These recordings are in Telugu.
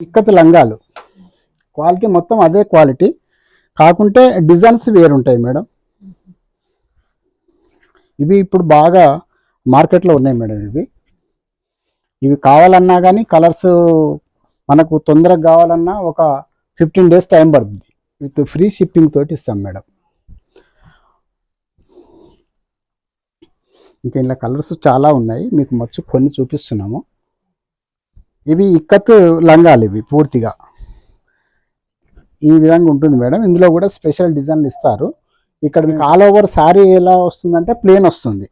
ఇక్కత్ లంగాలు క్వాలిటీ మొత్తం అదే క్వాలిటీ, కాకుంటే డిజైన్స్ వేరుంటాయి మేడం. ఇవి ఇప్పుడు బాగా మార్కెట్లో ఉన్నాయి మేడం. ఇవి కావాలన్నా కానీ కలర్స్ మనకు తొందరగా కావాలన్నా ఒక 15 days టైం పడుతుంది. విత్ ఫ్రీ షిప్పింగ్ తోటి ఇస్తాం మేడం. ఇంకా ఇలా కలర్స్ చాలా ఉన్నాయి, మీకు మచ్చు కొన్ని చూపిస్తున్నాము. ఇవి ఇక్కత్ లంగాలు, ఇవి పూర్తిగా ఈ విధంగా ఉంటుంది మేడం. ఇందులో కూడా స్పెషల్ డిజైన్లు ఇస్తారు. ఇక్కడ మీకు ఆల్ ఓవర్ శారీ ఎలా వస్తుందంటే ప్లేన్ వస్తుంది.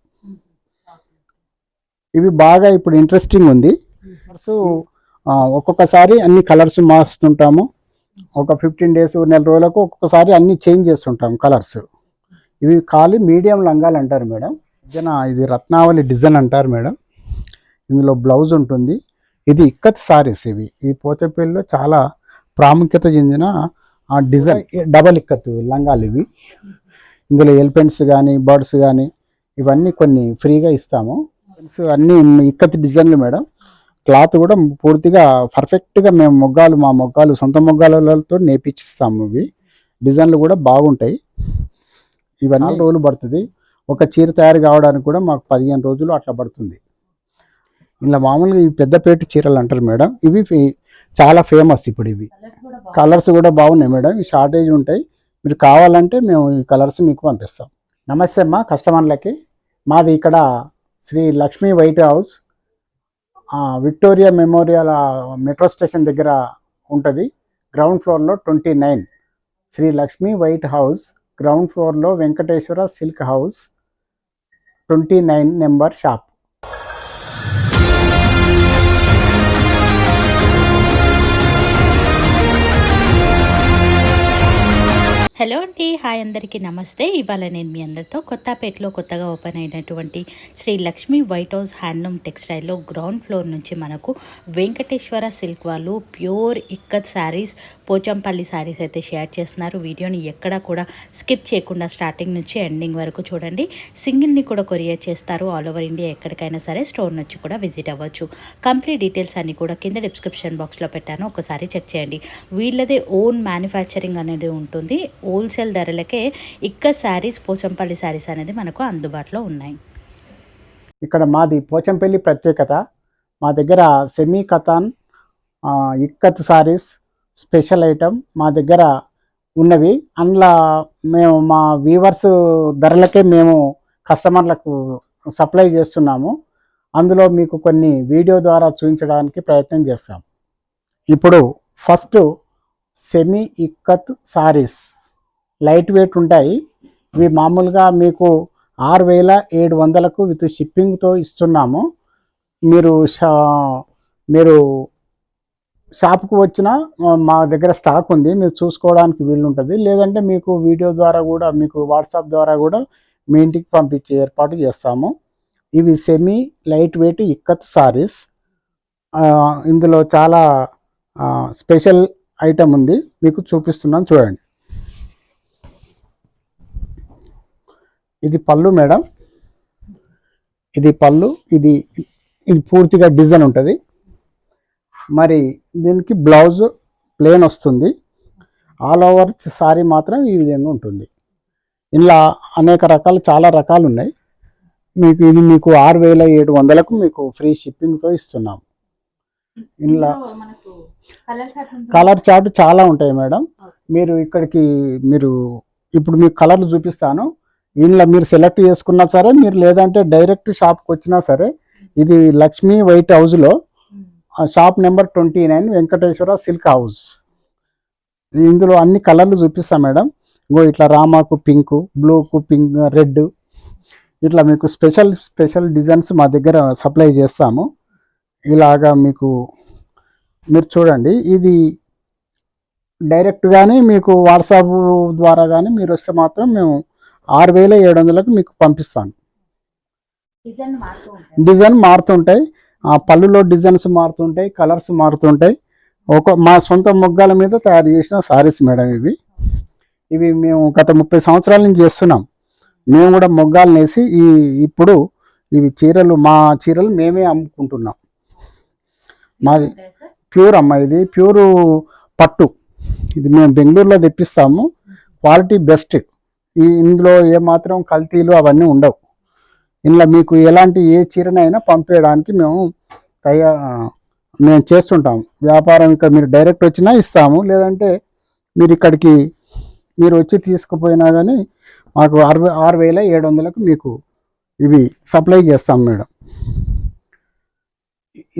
ఇవి బాగా ఇప్పుడు ఇంట్రెస్టింగ్ ఉంది. సో ఒక్కొక్కసారి అన్ని కలర్స్ మారుస్తుంటాము. ఒక 15 days నెల రోజులకు ఒక్కొక్కసారి అన్ని చేంజ్ చేస్తుంటాము కలర్స్. ఇవి ఖాళీ మీడియం లంగాలు అంటారు మేడం. ఇది రత్నావళి డిజైన్ అంటారు మేడం. ఇందులో బ్లౌజ్ ఉంటుంది. ఇది ఇక్కత్ సారీస్. ఈ పోచంపల్లిలో చాలా ప్రాముఖ్యత చెందిన డిజైన్ డబల్ ఇక్కత్ లంగాలు ఇవి. ఇందులో ఎలిఫెంట్స్ కానీ బర్డ్స్ కానీ ఇవన్నీ కొన్ని ఫ్రీగా ఇస్తాము. అన్ని ఇక్కత్ డిజైన్లు మేడం. క్లాత్ కూడా పూర్తిగా పర్ఫెక్ట్గా మేము మా మొగ్గాలు సొంత మొగ్గాలతో నేర్పించిస్తాము. ఇవి డిజైన్లు కూడా బాగుంటాయి. ఇవన్నీ రోజులు పడుతుంది. ఒక చీర తయారు కావడానికి కూడా మాకు 15 రోజులు అట్లా పడుతుంది. ఇలా మామూలుగా ఈ పెద్దపేట చీరలు అంటారు మేడం. ఇవి చాలా ఫేమస్ ఇప్పుడు. ఇవి కలర్స్ కూడా బాగున్నాయి మేడం. ఈ షార్టేజ్ ఉంటాయి. మీరు కావాలంటే మేము ఈ కలర్స్ మీకు పంపిస్తాం. నమస్తే అమ్మా కస్టమర్లకి. మాది ఇక్కడ Shri Lakshmi White House, Victoria Memorial metro station దగ్గర ఉంటుంది. గ్రౌండ్ ఫ్లోర్లో 29 Shri Lakshmi White House. Ground ఫ్లోర్లో Venkateswara silk house 29 number shop. Hello అండి, హాయ్ అందరికీ నమస్తే. ఇవాళ నేను మీ అందరితో కొత్తపేటలో కొత్తగా ఓపెన్ అయినటువంటి Shri Lakshmi White House handloom టెక్స్టైల్లో గ్రౌండ్ ఫ్లోర్ నుంచి మనకు వెంకటేశ్వర సిల్క్ వాళ్ళు ప్యూర్ ఇక్కత్ శారీస్, పోచంపల్లి శారీస్ అయితే షేర్ చేస్తున్నారు. వీడియోని ఎక్కడా కూడా స్కిప్ చేయకుండా స్టార్టింగ్ నుంచి ఎండింగ్ వరకు చూడండి. సింగిల్ని కూడా కొరియర్ చేస్తారు. ఆల్ ఓవర్ ఇండియా ఎక్కడికైనా సరే స్టోర్ నుంచి కూడా విజిట్ అవ్వచ్చు. కంప్లీట్ డీటెయిల్స్ అన్నీ కూడా కింద డిస్క్రిప్షన్ బాక్స్లో పెట్టాను, ఒకసారి చెక్ చేయండి. వీళ్ళదే ఓన్ మ్యానుఫ్యాక్చరింగ్ అనేది ఉంటుంది. హోల్సేల్ ధరలకే ఇక్కత్ శారీస్, పోచంపల్లి శారీస్ అనేది మనకు అందుబాటులో ఉన్నాయి. ఇక్కడ మాది పోచంపల్లి ప్రత్యేకత. మా దగ్గర semi katan ikat saris special item మా దగ్గర ఉన్నవి. అందులో మేము మా వీవర్స్ ధరలకే మేము కస్టమర్లకు సప్లై చేస్తున్నాము. అందులో మీకు కొన్ని వీడియో ద్వారా చూపించడానికి ప్రయత్నం చేస్తాం. ఇప్పుడు first semi ikat saris light weight ఉంటాయి. ఇవి మామూలుగా మీకు 6,700కు విత్ షిప్పింగ్తో ఇస్తున్నాము. మీరు షాప్కు వచ్చినా మా దగ్గర స్టాక్ ఉంది, మీరు చూసుకోవడానికి వీలుంటుంది. లేదంటే మీకు వీడియో ద్వారా కూడా, మీకు వాట్సాప్ ద్వారా కూడా మీ ఇంటికి పంపించే ఏర్పాటు చేస్తాము. ఇవి semi light weight ikat saris. ఇందులో చాలా స్పెషల్ ఐటమ్ ఉంది, మీకు చూపిస్తున్నాను చూడండి. ఇది పళ్ళు మేడం. ఇది పళ్ళు. ఇది పూర్తిగా డిజైన్ ఉంటుంది. మరి దీనికి బ్లౌజ్ ప్లేన్ వస్తుంది. ఆల్ ఓవర్ సారీ మాత్రం ఈ విధంగా ఉంటుంది. ఇలా అనేక రకాలు, చాలా రకాలు ఉన్నాయి. ఇది మీకు 6,700కు మీకు ఫ్రీ షిప్పింగ్తో ఇస్తున్నాము. ఇలా కలర్ చార్ట్ చాలా ఉంటాయి మేడం. మీరు ఇప్పుడు మీకు కలర్లు చూపిస్తాను. ఇందులో మీరు సెలెక్ట్ చేసుకున్నా సరే, మీరు లేదంటే డైరెక్ట్ షాప్కి వచ్చినా సరే. ఇది లక్ష్మీ వైట్ హౌస్లో shop number 29 Venkateswara silk house. ఇందులో అన్ని కలర్లు చూపిస్తాం మేడం. ఇట్లా రామాకు పింక్, బ్లూకు పింక్, రెడ్, ఇట్లా మీకు స్పెషల్ డిజైన్స్ మా దగ్గర సప్లై చేస్తాము. ఇలాగా మీరు చూడండి. ఇది డైరెక్ట్ కానీ మీకు వాట్సాప్ ద్వారా కానీ మీరు వస్తే మాత్రం మేము 6,700కు మీకు పంపిస్తాను. డిజైన్ మారుతుంటాయి, పళ్ళులో డిజైన్స్ మారుతుంటాయి, కలర్స్ మారుతుంటాయి. మా సొంత మొగ్గాల మీద తయారు చేసిన సారీస్ మేడం ఇవి మేము గత 30 సంవత్సరాల నుంచి చేస్తున్నాం. మేము కూడా మొగ్గాలు నేసి ఇప్పుడు మా చీరలు మేమే అమ్ముకుంటున్నాం. మాది ప్యూర్ అమ్మ, ఇది ప్యూర్ పట్టు. ఇది మేము బెంగళూరులో తెప్పిస్తాము, క్వాలిటీ బెస్ట్. ఇందులో ఏమాత్రం కల్తీలు అవన్నీ ఉండవు. ఇందులో మీకు ఎలాంటి ఏ చీరనైనా పంపేయడానికి మేము చేస్తుంటాం వ్యాపారం. ఇక్కడ మీరు డైరెక్ట్ వచ్చినా ఇస్తాము, లేదంటే మీరు ఇక్కడికి మీరు వచ్చి తీసుకుపోయినా కానీ మాకు 6,700కు మీకు ఇవి సప్లై చేస్తాం మేడం.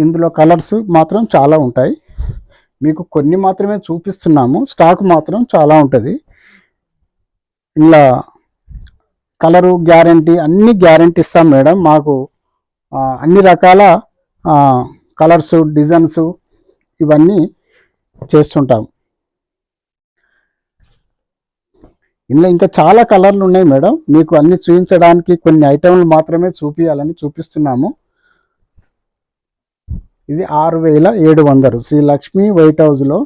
ఇందులో కలర్స్ మాత్రం చాలా ఉంటాయి, మీకు కొన్ని మాత్రమే చూపిస్తున్నాము, స్టాక్ మాత్రం చాలా ఉంటుంది. ఇలా కలరు గ్యారంటీ, అన్ని గ్యారంటీ ఇస్తాం మేడం. మాకు అన్ని రకాల కలర్స్, డిజైన్స్ ఇవన్నీ చేస్తుంటాం. ఇందులో ఇంకా చాలా కలర్లు ఉన్నాయి మేడం, మీకు అన్ని చూపించడానికి కొన్ని ఐటెంలు మాత్రమే చూపించాలని చూపిస్తున్నాము. ఇది 6,700 శ్రీ లక్ష్మి వైట్ హౌస్లో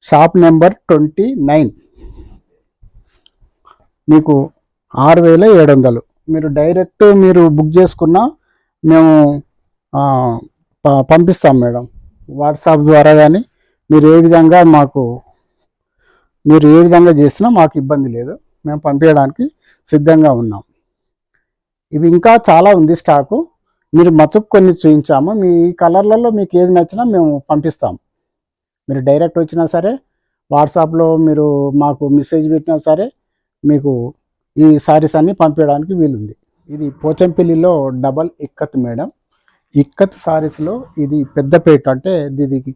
షాప్ నెంబర్ 29. మీకు 6,700. మీరు డైరెక్ట్ మీరు బుక్ చేసుకున్నా మేము పంపిస్తాం మేడం, వాట్సాప్ ద్వారా. కానీ మీరు ఏ విధంగా చేసినా మాకు ఇబ్బంది లేదు, మేము పంపించడానికి సిద్ధంగా ఉన్నాం. ఇవి ఇంకా చాలా ఉంది స్టాకు, మీరు మతుకు కొన్ని చూపించాము. మీ కలర్లలో మీకు ఏది నచ్చినా మేము పంపిస్తాం. మీరు డైరెక్ట్ వచ్చినా సరే, వాట్సాప్లో మీరు మాకు మెసేజ్ పెట్టినా సరే, మీకు ఈ సారీస్ అన్నీ పంపించడానికి వీలుంది. ఇది పోచంపల్లిలో డబల్ ఇక్కత్ మేడం. ఇక్కత్ సారీస్లో ఇది పెద్దపేట, అంటే దీనికి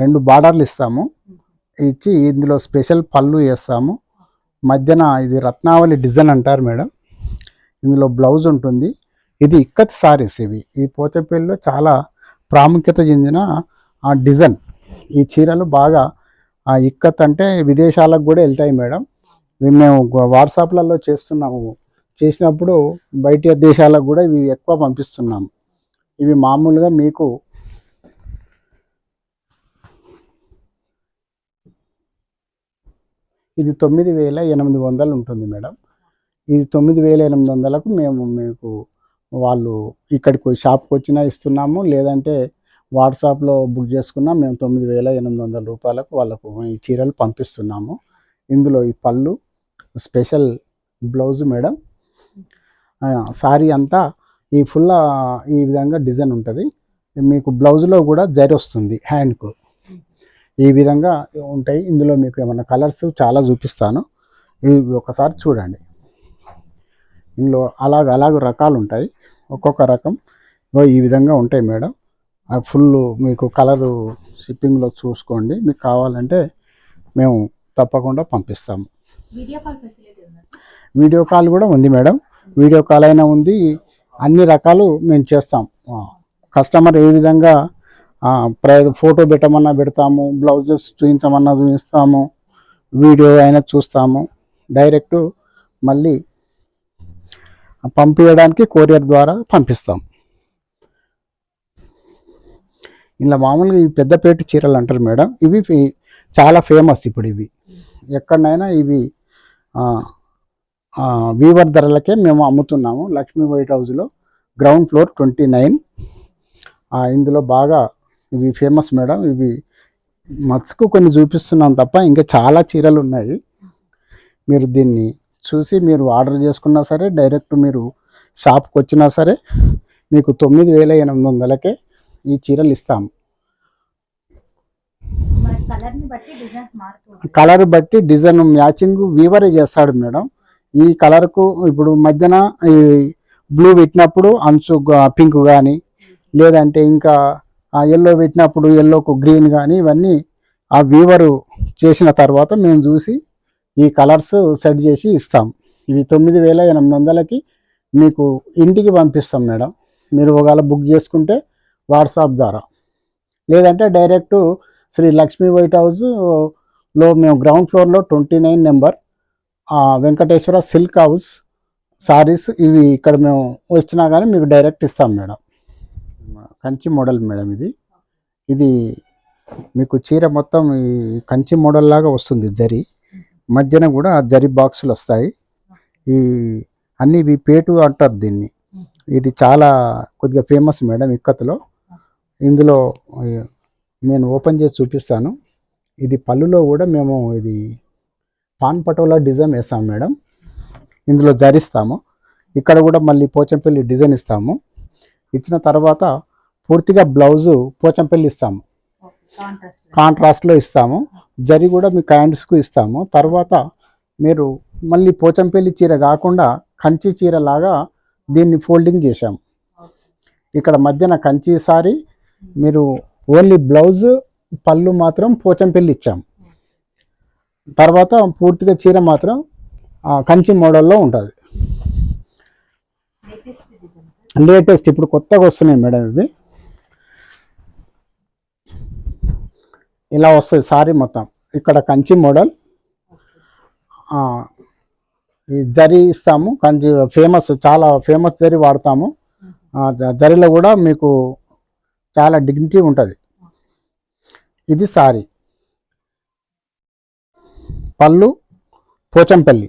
2 బార్డర్లు ఇస్తాము, ఇచ్చి ఇందులో స్పెషల్ పళ్ళు వేస్తాము. మధ్యన ఇది రత్నావళి డిజైన్ అంటారు మేడం. ఇందులో బ్లౌజ్ ఉంటుంది. ఇది ఇక్కత్ సారీస్. ఈ పోచంపల్లిలో చాలా ప్రాముఖ్యత చెందిన డిజైన్. ఈ చీరలు బాగా ఇక్కత్ అంటే విదేశాలకు కూడా వెళ్తాయి మేడం. ఇవి మేము వాట్సాప్లలో చేసినప్పుడు బయట దేశాలకు కూడా ఇవి ఎక్కువ పంపిస్తున్నాము. ఇవి మామూలుగా మీకు ఇది 9,800 ఉంటుంది మేడం. ఇది 9,800కు మేము మీకు వాళ్ళు ఇక్కడికి షాప్కి వచ్చినా ఇస్తున్నాము, లేదంటే వాట్సాప్లో బుక్ చేసుకున్నా మేము 9,800 రూపాయలకు వాళ్ళకు ఈ చీరలు పంపిస్తున్నాము. ఇందులో ఈ పళ్ళు, స్పెషల్ బ్లౌజ్ మేడం. సారీ అంతా ఈ ఫుల్ ఈ విధంగా డిజైన్ ఉంటుంది. మీకు బ్లౌజ్లో కూడా జరి వస్తుంది హ్యాండ్కు, ఈ విధంగా ఉంటాయి. ఇందులో మీకు ఏమైనా కలర్స్ చాలా చూపిస్తాను, ఇవి ఒకసారి చూడండి. ఇందులో అలాగ రకాలు ఉంటాయి, ఒక్కొక్క రకం ఈ విధంగా ఉంటాయి మేడం. ఫుల్ మీకు కలరు షిప్పింగ్లో చూసుకోండి, మీకు కావాలంటే మేము తప్పకుండా పంపిస్తాము. వీడియో కాల్ కూడా ఉంది మేడం, వీడియో కాల్ అయినా ఉంది. అన్ని రకాలు మేము చేస్తాం. కస్టమర్ ఏ విధంగా ఫోటో పెట్టమన్నా పెడతాము, బ్లౌజెస్ చూపించమన్నా చూపిస్తాము, వీడియో అయినా చూస్తాము. డైరెక్ట్ మళ్ళీ పంపించడానికి కొరియర్ ద్వారా పంపిస్తాం. ఇలా మామూలుగా ఈ పెద్దపేట చీరలు అంటారు మేడం, ఇవి చాలా ఫేమస్. ఇప్పుడు ఇవి ఎక్కడైనా ఇవి వీవర్ ధరలకే మేము అమ్ముతున్నాము. లక్ష్మీ వైట్ హౌస్లో గ్రౌండ్ ఫ్లోర్ 29. ఇందులో బాగా ఇవి ఫేమస్ మేడం. ఇవి మత్స్కు కొన్ని చూపిస్తున్నాం తప్ప ఇంకా చాలా చీరలు ఉన్నాయి. మీరు దీన్ని చూసి మీరు ఆర్డర్ చేసుకున్నా సరే, డైరెక్ట్ మీరు షాప్కి వచ్చినా సరే, మీకు 9,800కే ఈ చీరలు ఇస్తాము. కలర్ బట్టి డిజైన్ మ్యాచింగ్ వీవరే చేస్తాడు మేడం. ఈ కలర్కు ఇప్పుడు మధ్యన ఈ బ్లూ పెట్టినప్పుడు అంచు పింక్ కానీ, లేదంటే ఇంకా ఎల్లో పెట్టినప్పుడు ఎల్లోకు గ్రీన్ కానీ, ఇవన్నీ ఆ వీవరు చేసిన తర్వాత మేము చూసి ఈ కలర్స్ సెట్ చేసి ఇస్తాం. ఇవి 9,800కి మీకు ఇంటికి పంపిస్తాం మేడం. మీరు ఒకవేళ బుక్ చేసుకుంటే వాట్సాప్ ద్వారా, లేదంటే డైరెక్ట్ శ్రీ లక్ష్మీ వైట్ హౌస్లో మేము గ్రౌండ్ ఫ్లోర్లో 29 number Venkateswara silk house saris. ఇవి ఇక్కడ మేము వచ్చినా కానీ మీకు డైరెక్ట్ ఇస్తాం మేడం. కంచి మోడల్ మేడం ఇది మీకు చీర మొత్తం ఈ కంచి మోడల్ లాగా వస్తుంది. జరి మధ్యన కూడా జరి బాక్సులు వస్తాయి. ఈ అన్ని ఇవి పేటు అంటారు దీన్ని. ఇది చాలా కొద్దిగా ఫేమస్ మేడం ఇక్కత్లో. ఇందులో నేను ఓపెన్ చేసి చూపిస్తాను. ఇది పళ్ళులో కూడా మేము ఇది పాన్ పటోలా డిజైన్ వేస్తాము మేడం. ఇందులో జరిస్తాము. ఇక్కడ కూడా మళ్ళీ పోచంపల్లి డిజైన్ ఇస్తాము. ఇచ్చిన తర్వాత పూర్తిగా బ్లౌజు పోచంపల్లి ఇస్తాము, కాంట్రాస్ట్లో ఇస్తాము. జరి కూడా మీకు హ్యాండ్స్కు ఇస్తాము. తర్వాత మీరు మళ్ళీ పోచంపల్లి చీర కాకుండా కంచి చీర లాగా దీన్ని ఫోల్డింగ్ చేశాము. ఇక్కడ మధ్యన కంచి సారీ, మీరు ఓన్లీ బ్లౌజ్ పళ్ళు మాత్రం పోచంపల్లి ఇచ్చాము. తర్వాత పూర్తిగా చీర మాత్రం కంచి మోడల్లో ఉంటుంది. లేటెస్ట్ ఇప్పుడు కొత్తగా వస్తున్నాయి మేడం. ఇవి ఇలా వస్తుంది సారీ మొత్తం. ఇక్కడ కంచి మోడల్, ఈ జరీ ఇస్తాము. కంచి ఫేమస్, చాలా ఫేమస్ జరీ వాడతాము. జరీలో కూడా మీకు చాలా డిగ్నిటీ ఉంటుంది. ఇది సారీ, పళ్ళు పోచంపల్లి,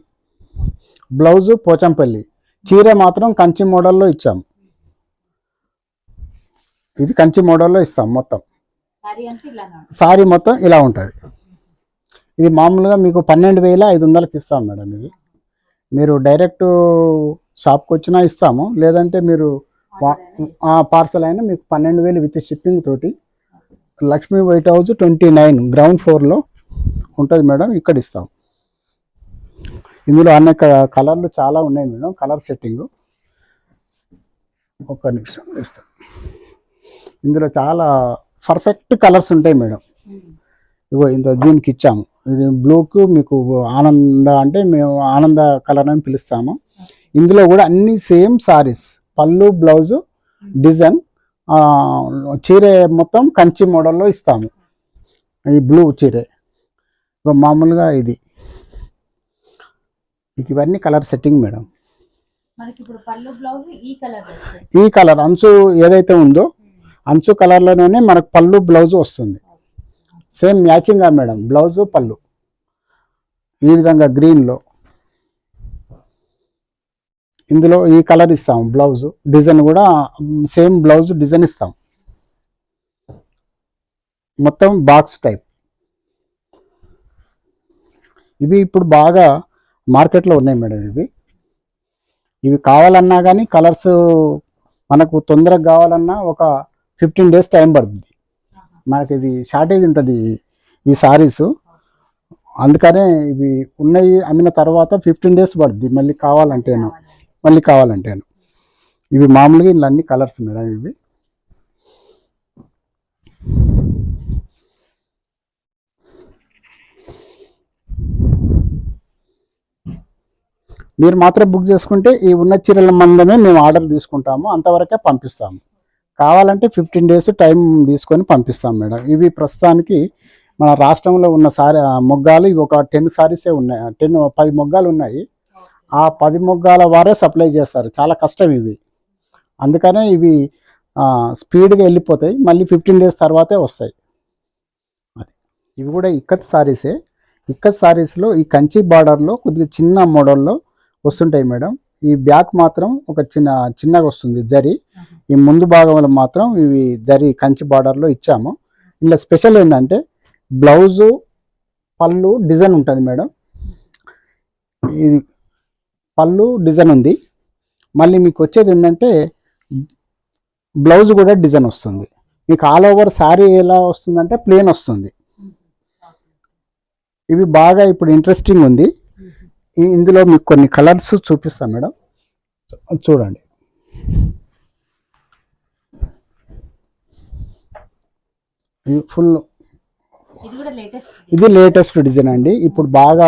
బ్లౌజు పోచంపల్లి, చీర మాత్రం కంచి మోడల్లో ఇచ్చాము. ఇది కంచి మోడల్లో ఇస్తాం మొత్తం. సారీ మొత్తం ఇలా ఉంటుంది. ఇది మామూలుగా మీకు 12,500కి ఇస్తాం మేడం. ఇది మీరు డైరెక్ట్ షాప్కి వచ్చినా ఇస్తాము, లేదంటే మీరు పార్సల్ అయినా మీకు 12,000 విత్ షిప్పింగ్ తోటి. లక్ష్మీ వైట్ హౌస్ 29 గ్రౌండ్ ఫ్లోర్లో ఉంటుంది మేడం. ఇక్కడ ఇస్తాం. ఇందులో అనేక కలర్లు చాలా ఉన్నాయి మేడం. కలర్ సెట్టింగ్ ఒక్క నిమిషం ఇస్తాం. ఇందులో చాలా పర్ఫెక్ట్ కలర్స్ ఉంటాయి మేడం. ఇగో దీనికి ఇచ్చాము. ఇది బ్లూకు మీకు ఆనంద అంటే మేము ఆనంద కలర్ అని పిలుస్తాము. ఇందులో కూడా అన్ని సేమ్ సారీస్, పళ్ళు బ్లౌజు డిజైన్, చీర మొత్తం కంచి మోడల్లో ఇస్తాము. ఈ బ్లూ చీర మామూలుగా ఇది. ఇవన్నీ కలర్ సెట్టింగ్ మేడం. ఈ కలర్ అంచు ఏదైతే ఉందో అంచు కలర్లోనే మనకు పళ్ళు బ్లౌజు వస్తుంది. Same మ్యాచింగ్గా madam. బ్లౌజు పళ్ళు ఈ విధంగా గ్రీన్లో. ఇందులో ఈ కలర్ ఇస్తాము. బ్లౌజు డిజైన్ కూడా సేమ్ బ్లౌజ్ డిజైన్ ఇస్తాం. మొత్తం బాక్స్ టైప్. ఇవి ఇప్పుడు బాగా మార్కెట్లో ఉన్నాయి మేడం. ఇవి కావాలన్నా కానీ కలర్స్ మనకు తొందరగా కావాలన్నా ఒక 15 days టైం పడుతుంది. మనకి ఇది షార్టేజ్ ఉంటుంది ఈ సారీస్. అందుకనే ఇవి ఉన్నాయి అమ్మిన తర్వాత 15 days పడుతుంది మళ్ళీ కావాలంటేను. ఇవి మామూలుగా ఇలా అన్ని కలర్స్ మేడం. ఇవి మీరు మాత్రం బుక్ చేసుకుంటే ఈ ఉన్న చీరల మందమే మేము ఆర్డర్ తీసుకుంటాము, అంతవరకే పంపిస్తాము. కావాలంటే 15 days టైం తీసుకొని పంపిస్తాం మేడం. ఇవి ప్రస్తుతానికి మన రాష్ట్రంలో ఉన్న మొగ్గాలు ఇవి ఒక 10 సారీసే ఉన్నాయి. 10 మొగ్గాలు ఉన్నాయి. ఆ 10 మొగ్గాల వారే సప్లై చేస్తారు. చాలా కష్టం ఇవి. అందుకనే ఇవి స్పీడ్గా వెళ్ళిపోతాయి. మళ్ళీ 15 days తర్వాతే వస్తాయి. ఇవి కూడా ఇక్కత్ సారీసే. ఇక్కత్ సారీస్లో ఈ కంచి బార్డర్లో కొద్దిగా చిన్న మోడల్లో వస్తుంటాయి మేడం. ఈ బ్యాక్ మాత్రం ఒక చిన్నగా వస్తుంది జరీ. ఈ ముందు భాగంలో మాత్రం ఇవి జరీ కంచి బార్డర్లో ఇచ్చాము. ఇలా స్పెషల్ ఏంటంటే బ్లౌజు పళ్ళు డిజైన్ ఉంటుంది మేడం. ఇది పళ్ళు డిజైన్ ఉంది. మళ్ళీ మీకు వచ్చేది ఏంటంటే బ్లౌజ్ కూడా డిజైన్ వస్తుంది. మీకు ఆల్ ఓవర్ శారీ ఎలా వస్తుందంటే ప్లేన్ వస్తుంది. ఇవి బాగా ఇప్పుడు ఇంట్రెస్టింగ్ ఉంది. ఇందులో మీకు కొన్ని కలర్స్ చూపిస్తాను మేడం, చూడండి. ఫుల్ ఇది లేటెస్ట్ డిజైన్ అండి. ఇప్పుడు బాగా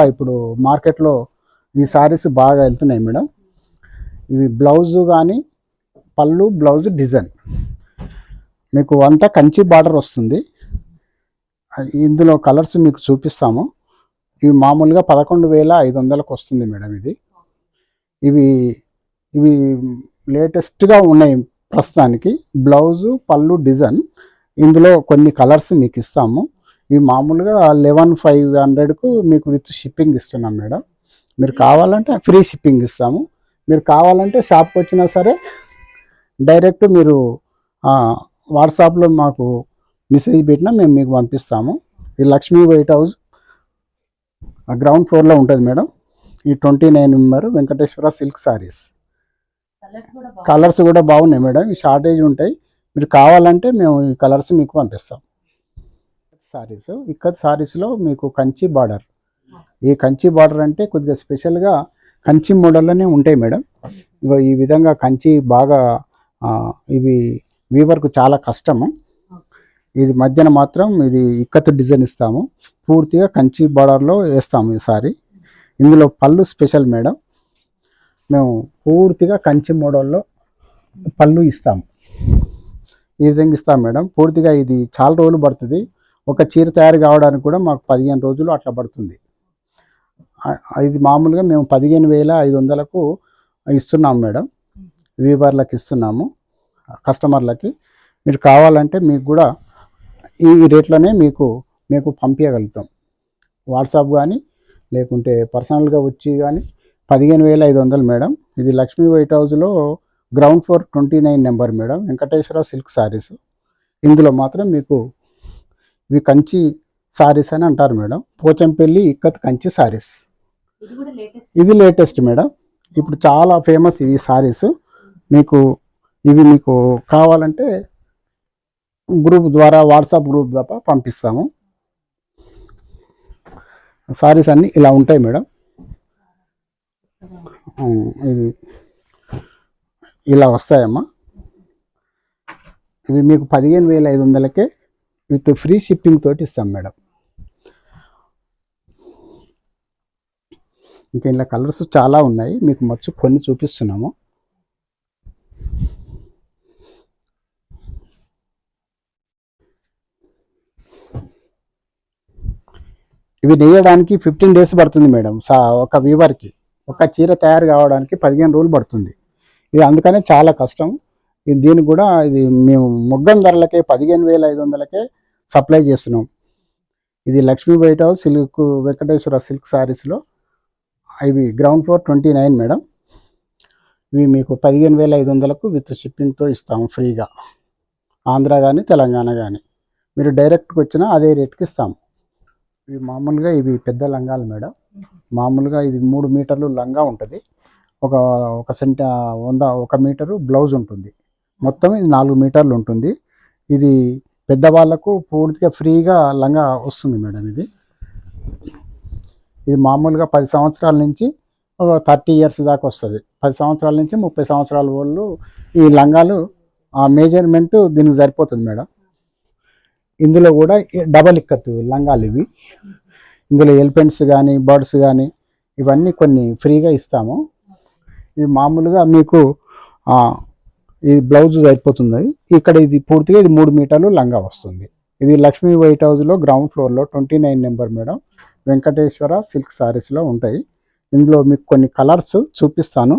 మార్కెట్లో ఈ సారీస్ బాగా వెళ్తున్నాయి మేడం. ఇవి బ్లౌజు కానీ పళ్ళు బ్లౌజ్ డిజైన్ మీకు అంతా కంచి బార్డర్ వస్తుంది. ఇందులో కలర్స్ మీకు చూపిస్తాము. ఇవి మామూలుగా 11,500కు వస్తుంది మేడం. ఇవి లేటెస్ట్గా ఉన్నాయి ప్రస్తుతానికి. బ్లౌజు పళ్ళు డిజైన్ ఇందులో కొన్ని కలర్స్ మీకు ఇస్తాము. ఇవి మామూలుగా 11,500కు మీకు విత్ షిప్పింగ్ ఇస్తున్నాం మేడం. మీరు కావాలంటే ఫ్రీ షిప్పింగ్ ఇస్తాము. మీరు కావాలంటే షాప్కి వచ్చినా సరే డైరెక్ట్ మీరు వాట్సాప్లో మాకు మెసేజ్ పెట్టినా మేము మీకు పంపిస్తాము. ఈ లక్ష్మీ వైట్ హౌస్ గ్రౌండ్ ఫ్లోర్లో ఉంటుంది మేడం. ఈ 29 number Venkateswara silk saris. Colours కూడా బాగున్నాయి మేడం. ఈ షార్టేజ్ ఉంటాయి, మీరు కావాలంటే మేము ఈ కలర్స్ మీకు పంపిస్తాం. సారీస్ ఇక్కత్ సారీస్లో మీకు కంచి బార్డర్. ఈ కంచి బార్డర్ అంటే కొద్దిగా స్పెషల్గా కంచి మోడల్లోనే ఉంటాయి మేడం. ఇగో ఈ విధంగా కంచి బాగా ఇవి వీవర్కు చాలా కష్టము. ఇది మధ్యన మాత్రం ఇది ఇక్కత్ డిజైన్ ఇస్తాము, పూర్తిగా కంచి బార్డర్లో వేస్తాము ఈ సారీ. ఇందులో పళ్ళు స్పెషల్ మేడం, మేము పూర్తిగా కంచి మోడల్లో పళ్ళు ఇస్తాము. ఈ విధంగా ఇస్తాం మేడం. పూర్తిగా ఇది చాలా రోజులు పడుతుంది. ఒక చీర తయారు కావడానికి కూడా మాకు 15 రోజులు అట్లా పడుతుంది. ఇది మామూలుగా మేము 15,500కు ఇస్తున్నాము మేడం. వీవర్లకు ఇస్తున్నాము, కస్టమర్లకి. మీరు కావాలంటే మీకు కూడా ఈ రేట్లోనే మీకు పంపించగలుగుతాం. వాట్సాప్ కానీ లేకుంటే పర్సనల్గా వచ్చి కానీ 15,500 మేడం. ఇది లక్ష్మీ వైట్ హౌస్లో ground floor 29 number madam, Venkateswara silk saris. ఇందులో మాత్రం మీకు ఇవి కంచి సారీస్ అని అంటారు మేడం. పోచంపల్లి ఇక్కత్ కంచి సారీస్. ఇది లేటెస్ట్ మేడం, ఇప్పుడు చాలా ఫేమస్ ఇవి సారీస్. ఇవి మీకు కావాలంటే గ్రూప్ ద్వారా, వాట్సాప్ గ్రూప్ ద్వారా పంపిస్తాము. సారీస్ అన్నీ ఇలా ఉంటాయి మేడం. ఇది ఇలా వస్తాయమ్మా. ఇవి మీకు 15,500కే విత్ ఫ్రీ షిప్పింగ్ తోటి ఇస్తాం మేడం. ఇంకా ఇలా కలర్స్ చాలా ఉన్నాయి, మీకు మచ్చు కొన్ని చూపిస్తున్నాము. ఇవి నేయడానికి 15 డేస్ పడుతుంది మేడం. ఒక వీవర్కి ఒక చీర తయారు కావడానికి 15 రోజులు పడుతుంది. ఇది అందుకనే చాలా కష్టం. దీనికి కూడా ఇది మేము మొగ్గం ధరలకే 15,500కే సప్లై చేస్తున్నాం. ఇది Lakshmi White House silk Venkateswara silk సారీస్లో ఇవి గ్రౌండ్ ఫ్లోర్ 29 మేడం. ఇవి మీకు 15,500కు విత్ షిప్పింగ్తో ఇస్తాము ఫ్రీగా. ఆంధ్ర కానీ తెలంగాణ కానీ మీరు డైరెక్ట్గా వచ్చినా అదే రేట్కి ఇస్తాము. ఇవి మామూలుగా ఇవి పెద్ద లంగాలు మేడం. మామూలుగా ఇది 3 మీటర్లు లంగా ఉంటుంది, ఒక మీటరు బ్లౌజ్ ఉంటుంది. మొత్తం ఇది 4 మీటర్లు ఉంటుంది. ఇది పెద్దవాళ్ళకు పూర్తిగా ఫ్రీగా లంగా వస్తుంది మేడం. ఇది మామూలుగా 10 సంవత్సరాల నుంచి 30 ఇయర్స్ దాకా వస్తుంది. 10 సంవత్సరాల నుంచి 30 సంవత్సరాల వాళ్ళు ఈ లంగాలు ఆ మేజర్మెంట్ దీనికి సరిపోతుంది మేడం. ఇందులో కూడా డబల్ ఇక్కత్ లంగాలు ఇవి. ఇందులో ఎలిఫెంట్స్ కానీ బర్డ్స్ కానీ ఇవన్నీ కొన్ని ఫ్రీగా ఇస్తాము. ఇవి మామూలుగా మీకు ఇది బ్లౌజ్ సరిపోతుంది. ఇక్కడ ఇది పూర్తిగా ఇది 3 మీటర్లు లంగా వస్తుంది. ఇది లక్ష్మీ వైట్ హౌస్లో గ్రౌండ్ ఫ్లోర్లో 29 నెంబర్ మేడం, వెంకటేశ్వర సిల్క్ సారీస్లో ఉంటాయి. ఇందులో మీకు కొన్ని కలర్స్ చూపిస్తాను.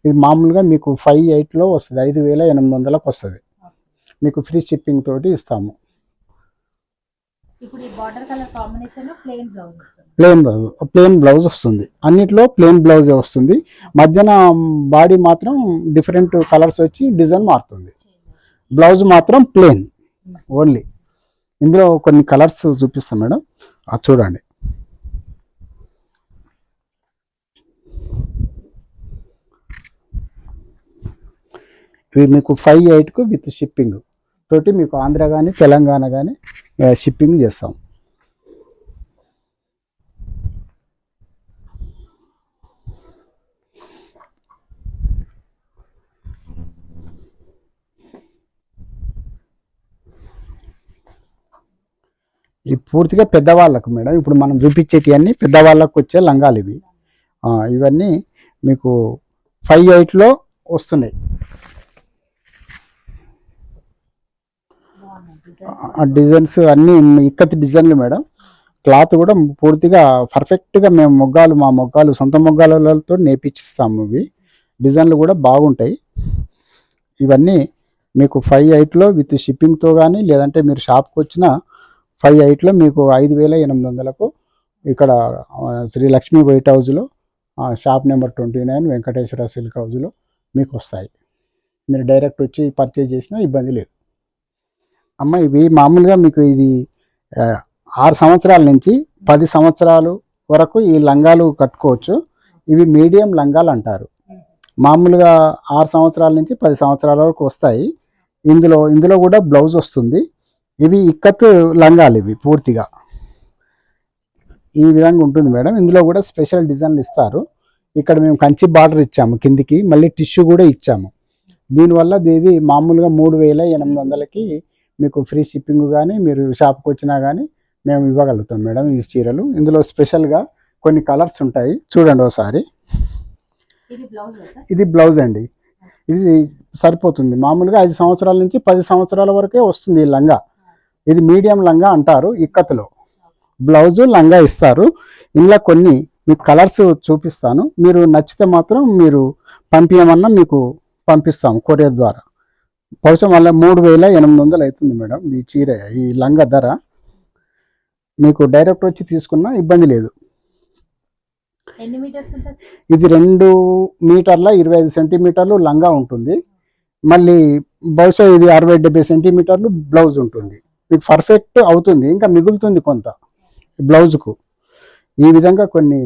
ఇది మామూలుగా మీకు 5,800లో వస్తుంది, 5,800లకు వస్తుంది. మీకు ఫ్రీ షిప్పింగ్ తోటి ఇస్తాము. ప్లెయిన్ బ్లౌజ్ వస్తుంది. అన్నిట్లో ప్లెయిన్ బ్లౌజే వస్తుంది. మధ్యన బాడీ మాత్రం డిఫరెంట్ కలర్స్ వచ్చి డిజైన్ మారుతుంది. బ్లౌజ్ మాత్రం ప్లెయిన్ ఓన్లీ. ఇందులో కొన్ని కలర్స్ చూపిస్తాం మేడం, అది చూడండి. ఇవి మీకు 5,800కు విత్ షిప్పింగ్ తోటి మీకు ఆంధ్ర కానీ తెలంగాణ కానీ షిప్పింగ్ చేస్తాం. ఈ పూర్తిగా పెద్దవాళ్ళకు మేడం. ఇప్పుడు మనం చూపించేటివన్నీ పెద్దవాళ్ళకు వచ్చే లంగాలు ఇవి. ఇవన్నీ మీకు 5,800లో వస్తున్నాయి. డిజైన్స్ అన్నీ ఇక్కత్ డిజైన్లు మేడం. క్లాత్ కూడా పూర్తిగా పర్ఫెక్ట్గా మేము మా మొగ్గాలు సొంత మొగ్గాలతో నేర్పిస్తాము. ఇవి డిజైన్లు కూడా బాగుంటాయి. ఇవన్నీ మీకు 5,800లో విత్ షిప్పింగ్తో కానీ, లేదంటే మీరు షాప్కి వచ్చిన 5,800లో మీకు 5,800లకు ఇక్కడ శ్రీ లక్ష్మీ వైట్ హౌస్లో షాప్ నెంబర్ 29 వెంకటేశ్వర సిల్క్ హౌస్లో మీకు వస్తాయి. మీరు డైరెక్ట్ వచ్చి పర్చేజ్ చేసినా ఇబ్బంది లేదు. అమ్మ ఇవి మామూలుగా మీకు ఇది 6 సంవత్సరాల నుంచి 10 సంవత్సరాలు వరకు ఈ లంగాలు కట్టుకోవచ్చు. ఇవి మీడియం లంగాలు అంటారు. మామూలుగా 6 సంవత్సరాల నుంచి 10 సంవత్సరాల వరకు వస్తాయి. ఇందులో కూడా బ్లౌజ్ వస్తుంది. ఇవి ఇక్కత్ లంగాలు ఇవి పూర్తిగా ఈ విధంగా ఉంటుంది మేడం. ఇందులో కూడా స్పెషల్ డిజైన్లు ఇస్తారు. ఇక్కడ మేము కంచి బార్డర్ ఇచ్చాము, కిందికి మళ్ళీ టిష్యూ కూడా ఇచ్చాము. దీనివల్ల ఇది మామూలుగా 3800కి మీకు ఫ్రీ షిప్పింగ్ కానీ మీరు షాప్కి వచ్చినా కానీ మేము ఇవ్వగలుగుతాం మేడం ఈ చీరలు. ఇందులో స్పెషల్గా కొన్ని కలర్స్ ఉంటాయి, చూడండి ఒకసారి. ఇది బ్లౌజ్ అండి. ఇది సరిపోతుంది. మామూలుగా 5 సంవత్సరాల నుంచి 10 సంవత్సరాల వరకే వస్తుంది ఈ లంగా. ఇది మీడియం లంగా అంటారు. ఇక్కత్తులో బ్లౌజు లంగా ఇస్తారు. ఇందులో కొన్ని మీకు కలర్స్ చూపిస్తాను. మీరు నచ్చితే మాత్రం మీరు పంపించమన్నా మీకు పంపిస్తాము కొరియర్ ద్వారా. బహుశా మళ్ళీ 3800 అవుతుంది మేడం ఈ చీర, ఈ లంగా ధర. మీకు డైరెక్ట్ వచ్చి తీసుకున్నా ఇబ్బంది లేదు. ఇది 2 మీటర్ల 25 సెంటీమీటర్లు లంగా ఉంటుంది. మళ్ళీ బహుశా ఇది 60-70 సెంటీమీటర్లు బ్లౌజ్ ఉంటుంది. మీకు పర్ఫెక్ట్ అవుతుంది, ఇంకా మిగులుతుంది కొంత బ్లౌజ్కు. ఈ విధంగా కొన్ని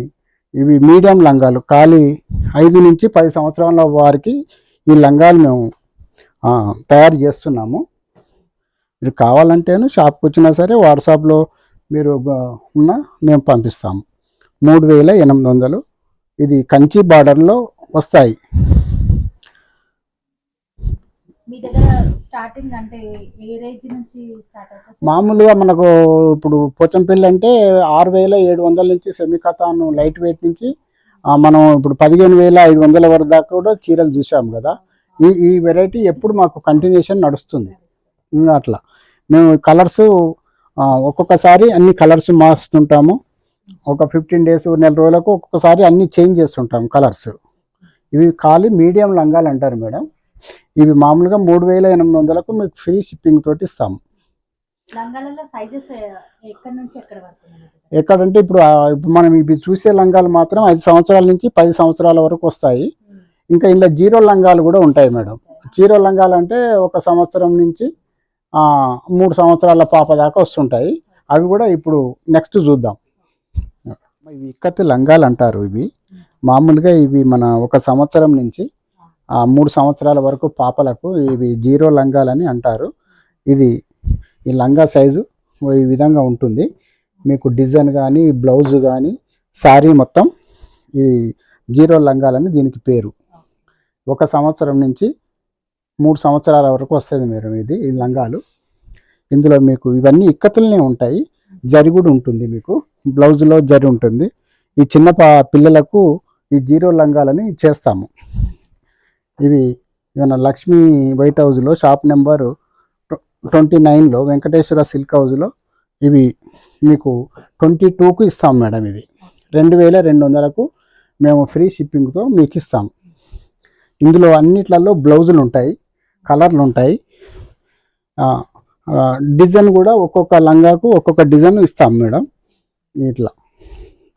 ఇవి మీడియం లంగాలు, ఖాళీ 5 నుంచి 10 సంవత్సరాల వారికి ఈ లంగాలు మేము తయారు చేస్తున్నాము. మీరు కావాలంటేను షాప్కి వచ్చినా సరే వాట్సాప్లో మీరు ఉన్నా మేము పంపిస్తాము. 3800. ఇది కంచి బార్డర్లో వస్తాయి. మామూలుగా మనకు ఇప్పుడు పోచంపల్లి అంటే 6700 నుంచి సెమీకథాను లైట్ వెయిట్ నుంచి మనం ఇప్పుడు 15500 వరకు దాకా కూడా చీరలు చూసాము కదా. ఈ వెరైటీ ఎప్పుడు మాకు కంటిన్యూషన్ నడుస్తుంది. అట్లా మేము కలర్స్ ఒక్కొక్కసారి అన్ని కలర్స్ మార్చుతుంటాము. ఒక 15 డేస్, నెల రోజులకు ఒక్కొక్కసారి అన్ని చేంజ్ చేస్తుంటాము కలర్స్. ఇవి ఖాళీ మీడియం లంగాలు అంటారు మేడం. ఇవి మామూలుగా 3800కు మీకు ఫ్రీ షిప్పింగ్ తోటి ఇస్తాము. ఎక్కడంటే ఇప్పుడు మనం ఇవి చూసే లంగాలు మాత్రం 5 సంవత్సరాల నుంచి 10 సంవత్సరాల వరకు వస్తాయి. ఇంకా ఇలా జీరో లంగాలు కూడా ఉంటాయి మేడం. జీరో లంగాలు అంటే 1 సంవత్సరం నుంచి 3 సంవత్సరాల పాప దాకా వస్తుంటాయి. అవి కూడా ఇప్పుడు నెక్స్ట్ చూద్దాం. ఇవి ఇక్కత్ లంగాలు అంటారు. ఇవి మామూలుగా ఇవి మన 1 సంవత్సరం నుంచి 3 సంవత్సరాల వరకు పాపలకు ఇవి జీరో లంగాలని అంటారు. ఈ లంగా సైజు ఈ విధంగా ఉంటుంది. మీకు డిజైన్ కానీ బ్లౌజ్ కానీ శారీ మొత్తం ఈ జీరో లంగాలని దీనికి పేరు. 1 సంవత్సరం నుంచి 3 సంవత్సరాల వరకు వస్తుంది మేడం ఈ లంగాలు. ఇందులో మీకు ఇవన్నీ ఇక్కతులనే ఉంటాయి. జరి కూడా ఉంటుంది, మీకు బ్లౌజ్లో జరి ఉంటుంది. ఈ చిన్న పిల్లలకు ఈ జీరో లంగాలని చేస్తాము. ఇవి మన లక్ష్మీ వైట్ హౌస్లో షాప్ నెంబర్ 29లో వెంకటేశ్వర సిల్క్ హౌస్లో ఇవి మీకు 22కు ఇస్తాం మేడం. ఇది 2200కు మేము ఫ్రీ షిప్పింగ్తో మీకు ఇస్తాము. ఇందులో అన్నిట్లలో బ్లౌజులు ఉంటాయి, కలర్లు ఉంటాయి, డిజైన్ కూడా ఒక్కొక్క లంగాకు ఒక్కొక్క డిజైన్ ఇస్తాం మేడం. ఇట్లా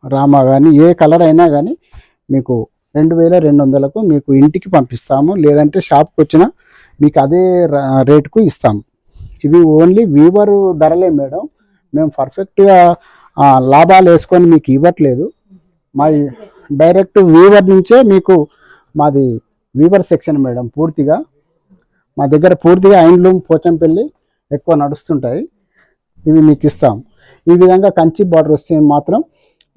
రామా కానీ ఏ కలర్ అయినా కానీ మీకు 2200కు మీకు ఇంటికి పంపిస్తాము. లేదంటే షాప్కి వచ్చినా మీకు అదే రేటుకు ఇస్తాము. ఇవి ఓన్లీ వీవర్ ధరలే మేడం. మేము పర్ఫెక్ట్గా లాభాలు వేసుకొని మీకు ఇవ్వట్లేదు. మా డైరెక్ట్ వీవర్ నుంచే మీకు మాది వీవర్ సెక్షన్ మేడం. పూర్తిగా మా దగ్గర పూర్తిగా హ్యాండ్లూమ్ పోచంపల్లి ఎక్కువ నడుస్తుంటాయి. ఇవి మీకు ఇస్తాం. ఈ విధంగా కంచి బార్డర్ వస్తే మాత్రం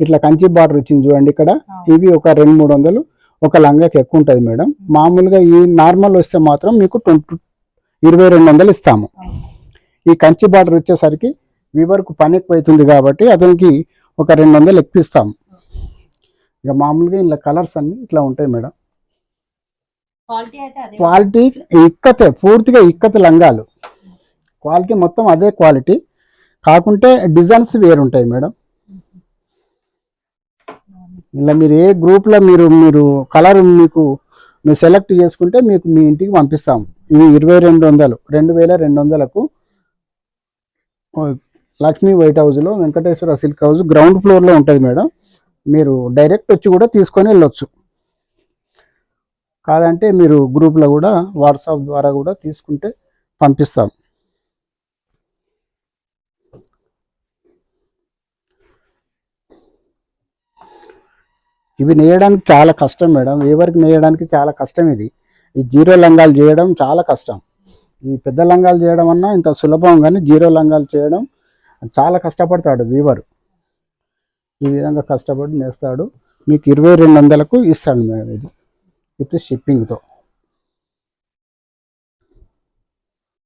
ఇట్లా కంచి బార్డర్ వచ్చింది చూడండి ఇక్కడ. ఇవి ఒక 200-300 ఒక లంగాకి ఎక్కువ ఉంటుంది మేడం. మామూలుగా ఈ నార్మల్ వస్తే మాత్రం మీకు 2200 ఇస్తాము. ఈ కంచి బార్డర్ వచ్చేసరికి వీవర్కు పని ఎక్కువ అవుతుంది కాబట్టి అతనికి ఒక 200 ఎక్కువ ఇస్తాము. ఇక మామూలుగా ఇలా కలర్స్ అన్ని ఇట్లా ఉంటాయి మేడం. క్వాలిటీ ఇక్కతే, పూర్తిగా ఇక్కత లంగాలు. క్వాలిటీ మొత్తం అదే క్వాలిటీ, కాకుంటే డిజైన్స్ వేరుంటాయి మేడం. ఇలా మీరు ఏ గ్రూప్లో మీరు కలర్ మీరు సెలెక్ట్ చేసుకుంటే మీకు మీ ఇంటికి పంపిస్తాము. ఇవి 2200కు లక్ష్మీ వైట్ హౌస్లో వెంకటేశ్వర సిల్క్ హౌస్ గ్రౌండ్ ఫ్లోర్లో ఉంటుంది మేడం. మీరు డైరెక్ట్ వచ్చి కూడా తీసుకొని వెళ్ళొచ్చు. కాదంటే మీరు గ్రూప్లో కూడా వాట్సాప్ ద్వారా కూడా తీసుకుంటే పంపిస్తాం. ఇవి నేయడానికి చాలా కష్టం మేడం, ఎవరికి నేయడానికి చాలా కష్టం. ఇది ఈ జీరో లంగాలు చేయడం చాలా కష్టం. ఈ పెద్ద లంగాలు చేయడం అన్నా ఇంత సులభం, కానీ జీరో లంగాలు చేయడం చాలా కష్టపడతాడు వీవరు. ఈ విధంగా కష్టపడి నేస్తాడు. మీకు 2200కు ఇస్తాడు మేడం ఇది విత్ షిప్పింగ్తో.